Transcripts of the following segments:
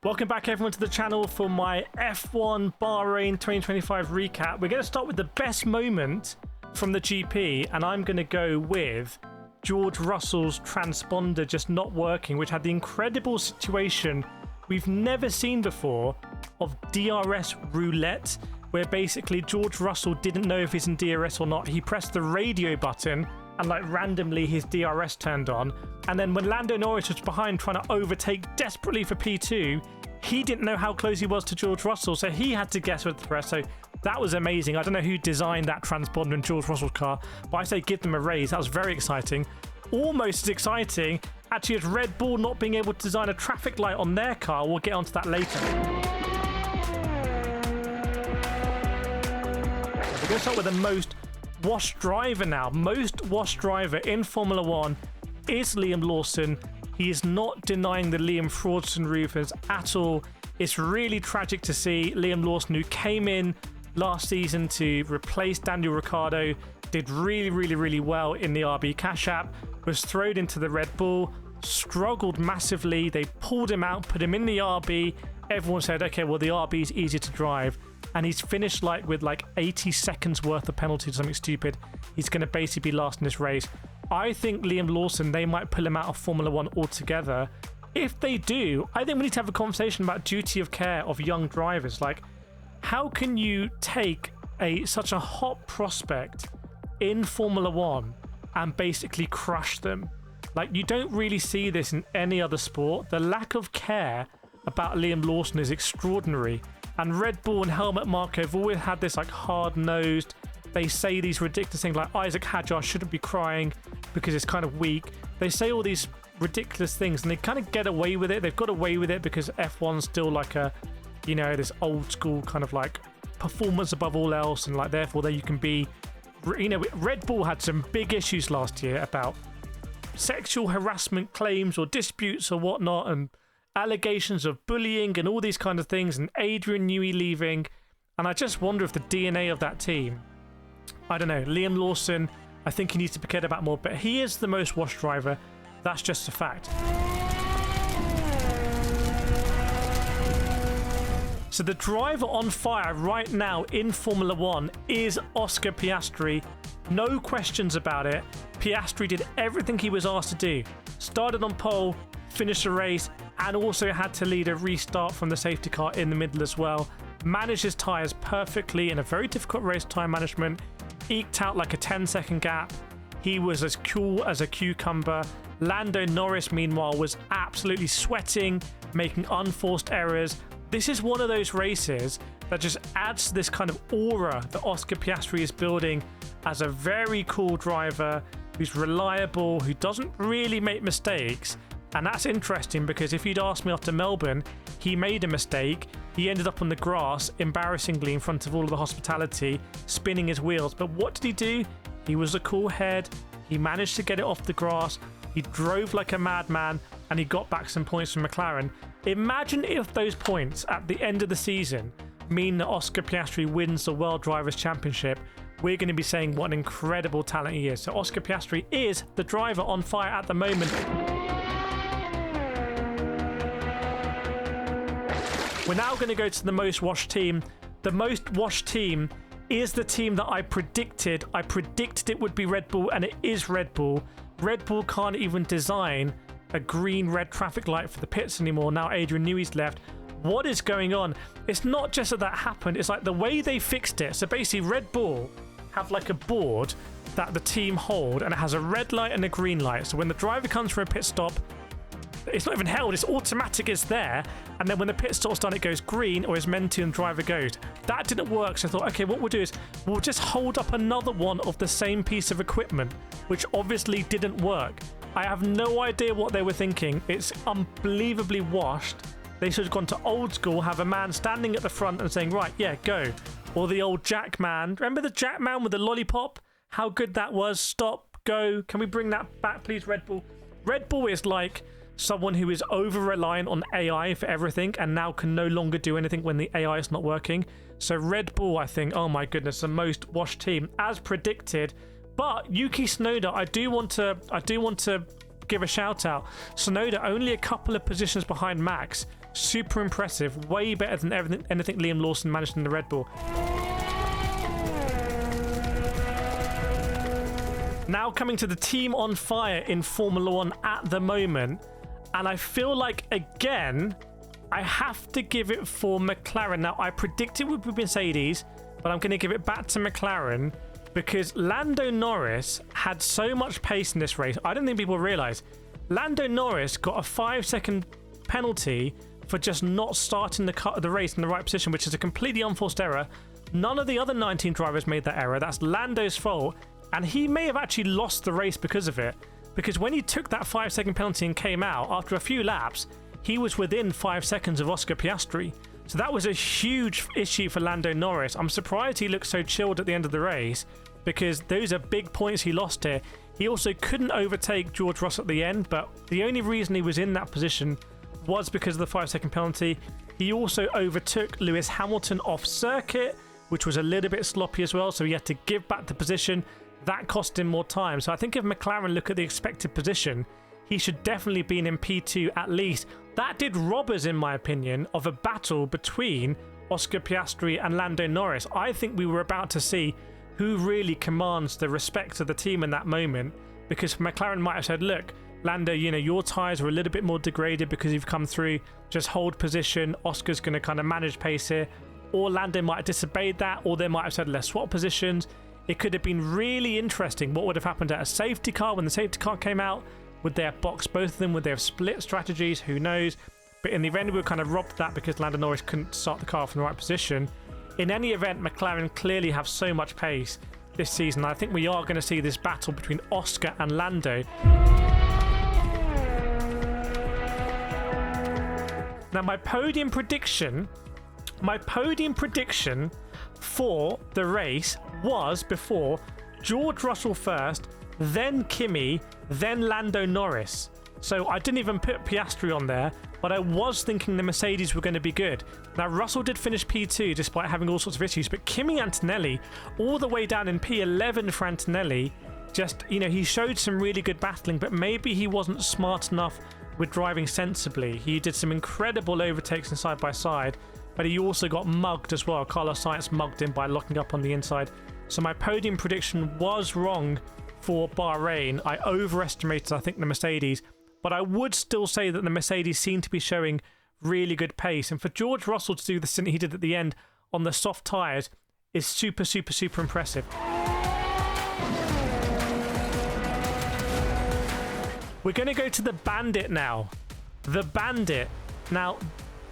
Welcome back everyone to the channel for my F1 Bahrain 2025 recap. We're going to start with the best moment from the GP, and I'm going to go with George Russell's transponder just not working, which had the incredible situation we've never seen before of DRS roulette, where basically George Russell didn't know if he's in DRS or not. He pressed the radio button and like randomly his DRS turned on. And then when Lando Norris was behind trying to overtake desperately for P2, he didn't know how close he was to George Russell, so he had to guess with the press. So that was amazing. I don't know who designed that transponder in George Russell's car, but I say give them a raise. That was very exciting. Almost as exciting, actually, as Red Bull not being able to design a traffic light on their car. We'll get onto that later. We're going to start with the most washed driver now. Most washed driver in Formula 1 is Liam Lawson. He is not denying the Liam Fraudson rumors at all. It's really tragic to see Liam Lawson, who came in last season to replace Daniel Ricciardo, did really well in the RB Cash App, was thrown into the Red Bull, struggled massively. They pulled him out, put him in the RB. Everyone said, okay, well, the RB is easier to drive. And he's finished with 80 seconds worth of penalties or something stupid. He's going to basically be last in this race. I think Liam Lawson, they might pull him out of Formula 1 altogether. If they do, I think we need to have a conversation about duty of care of young drivers. Like, how can you take such a hot prospect in Formula 1 and basically crush them? Like, you don't really see this in any other sport. The lack of care about Liam Lawson is extraordinary. And Red Bull and Helmut Marko have always had this hard-nosed, they say these ridiculous things like Isaac Hadjar shouldn't be crying because it's kind of weak. They say all these ridiculous things and they kind of get away with it. They've got away with it because F1's still this old school kind of performance above all else, and therefore there you can be, Red Bull had some big issues last year about sexual harassment claims or disputes or whatnot, and allegations of bullying and all these kind of things, and Adrian Newey leaving. And I just wonder if the DNA of that team, I don't know, Liam Lawson, I think he needs to be cared about more, but he is the most washed driver. That's just a fact. So the driver on fire right now in Formula 1 is Oscar Piastri. No questions about it. Piastri did everything he was asked to do. Started on pole, finished the race, and also had to lead a restart from the safety car in the middle as well. Managed his tyres perfectly in a very difficult race time management. Eked out a 10-second gap. He was as cool as a cucumber. Lando Norris, meanwhile, was absolutely sweating, making unforced errors. This is one of those races that just adds to this kind of aura that Oscar Piastri is building as a very cool driver who's reliable, who doesn't really make mistakes. And that's interesting because if you'd asked me after Melbourne, he made a mistake. He ended up on the grass, embarrassingly in front of all of the hospitality, spinning his wheels. But what did he do? He was a cool head. He managed to get it off the grass. He drove like a madman, and he got back some points from McLaren. Imagine if those points at the end of the season mean that Oscar Piastri wins the World Drivers' Championship. We're going to be saying what an incredible talent he is. So Oscar Piastri is the driver on fire at the moment. We're now going to go to the most washed team. The most washed team is the team that I predicted. I predicted it would be Red Bull, and it is Red Bull. Red Bull can't even design a green-red traffic light for the pits anymore. Now Adrian Newey's left. What is going on? It's not just that happened. It's the way they fixed it. So basically Red Bull have a board that the team hold, and it has a red light and a green light. So when the driver comes from a pit stop, it's not even held, it's automatic, it's there. And then when the pit stop's done, it goes green or is meant to, and the driver goes. That didn't work, so I thought, okay, what we'll do is we'll just hold up another one of the same piece of equipment, which obviously didn't work. I have no idea what they were thinking. It's unbelievably washed. They should have gone to old school, have a man standing at the front and saying, right, yeah, go. Or the old Jack man. Remember the Jack man with the lollipop? How good that was. Stop, go. Can we bring that back, please, Red Bull? Red Bull is like someone who is over-reliant on AI for everything and now can no longer do anything when the AI is not working. So Red Bull, I think, oh my goodness, the most washed team, as predicted. But Yuki Tsunoda, I do want to give a shout out. Tsunoda only a couple of positions behind Max. Super impressive. Way better than anything Liam Lawson managed in the Red Bull. Now coming to the team on fire in Formula 1 at the moment. And I feel like, again, I have to give it for McLaren. Now, I predicted it would be Mercedes, but I'm going to give it back to McLaren because Lando Norris had so much pace in this race. I don't think people realize Lando Norris got a 5-second penalty for just not starting the race in the right position, which is a completely unforced error. None of the other 19 drivers made that error. That's Lando's fault. And he may have actually lost the race because of it. Because when he took that 5-second penalty and came out, after a few laps, he was within 5 seconds of Oscar Piastri. So that was a huge issue for Lando Norris. I'm surprised he looked so chilled at the end of the race, because those are big points he lost here. He also couldn't overtake George Russell at the end, but the only reason he was in that position was because of the 5-second penalty. He also overtook Lewis Hamilton off circuit, which was a little bit sloppy as well, so he had to give back the position. That cost him more time. So I think if McLaren look at the expected position, he should definitely be in P2 at least. That did rob us, in my opinion, of a battle between Oscar Piastri and Lando Norris. I think we were about to see who really commands the respect of the team in that moment, because McLaren might have said, look, Lando, you know, your tyres were a little bit more degraded because you've come through. Just hold position. Oscar's going to kind of manage pace here. Or Lando might have disobeyed that, or they might have said, let's swap positions. It could have been really interesting what would have happened at a safety car when the safety car came out. Would they have boxed both of them? Would they have split strategies? Who knows? But in the event, we were kind of robbed that because Lando Norris couldn't start the car from the right position. In any event, McLaren clearly have so much pace this season. I think we are going to see this battle between Oscar and Lando. Now, my podium prediction for the race was before George Russell first, then Kimi, then Lando Norris. So I didn't even put Piastri on there, but I was thinking the Mercedes were going to be good. Now, Russell did finish P2 despite having all sorts of issues, but Kimi Antonelli, all the way down in P11 for Antonelli, just, you know, he showed some really good battling, but maybe he wasn't smart enough with driving sensibly. He did some incredible overtakes and side by side, but he also got mugged as well. Carlos Sainz mugged him by locking up on the inside. So my podium prediction was wrong for Bahrain. I overestimated, I think, the Mercedes, but I would still say that the Mercedes seem to be showing really good pace. And for George Russell to do the stint he did at the end on the soft tyres is super, super, super impressive. We're going to go to the Bandit now. The Bandit. Now,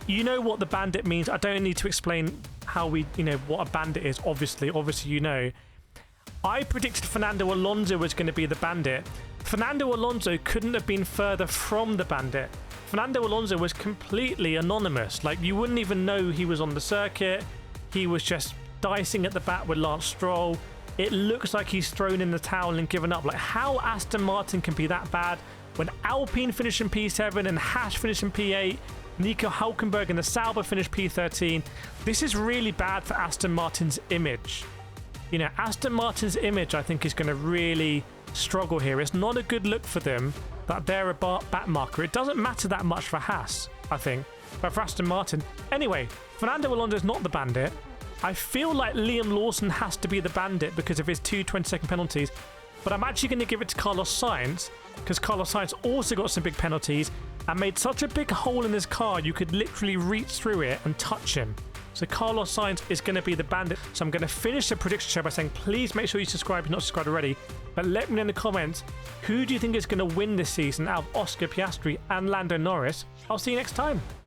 you know what the Bandit means. I don't need to explain how what a Bandit is. Obviously, you know. I predicted Fernando Alonso was going to be the Bandit. Fernando Alonso couldn't have been further from the Bandit. Fernando Alonso was completely anonymous. Like, you wouldn't even know he was on the circuit. He was just dicing at the back with Lance Stroll. It looks like he's thrown in the towel and given up. Like, how Aston Martin can be that bad when Alpine finished in P7 and Haas finished in P8, Nico Hülkenberg and the Sauber finished P13. This is really bad for Aston Martin's image. You know, Aston Martin's image, I think, is going to really struggle here. It's not a good look for them that they're a back marker. It doesn't matter that much for Haas, I think, but for Aston Martin. Anyway, Fernando Alonso is not the Bandit. I feel like Liam Lawson has to be the Bandit because of his 2 20-second penalties, but I'm actually going to give it to Carlos Sainz because Carlos Sainz also got some big penalties and made such a big hole in his car you could literally reach through it and touch him. So Carlos Sainz is going to be the Bandit. So I'm going to finish the prediction show by saying, please make sure you subscribe if you're not subscribed already. But let me know in the comments, who do you think is going to win this season out of Oscar Piastri and Lando Norris? I'll see you next time.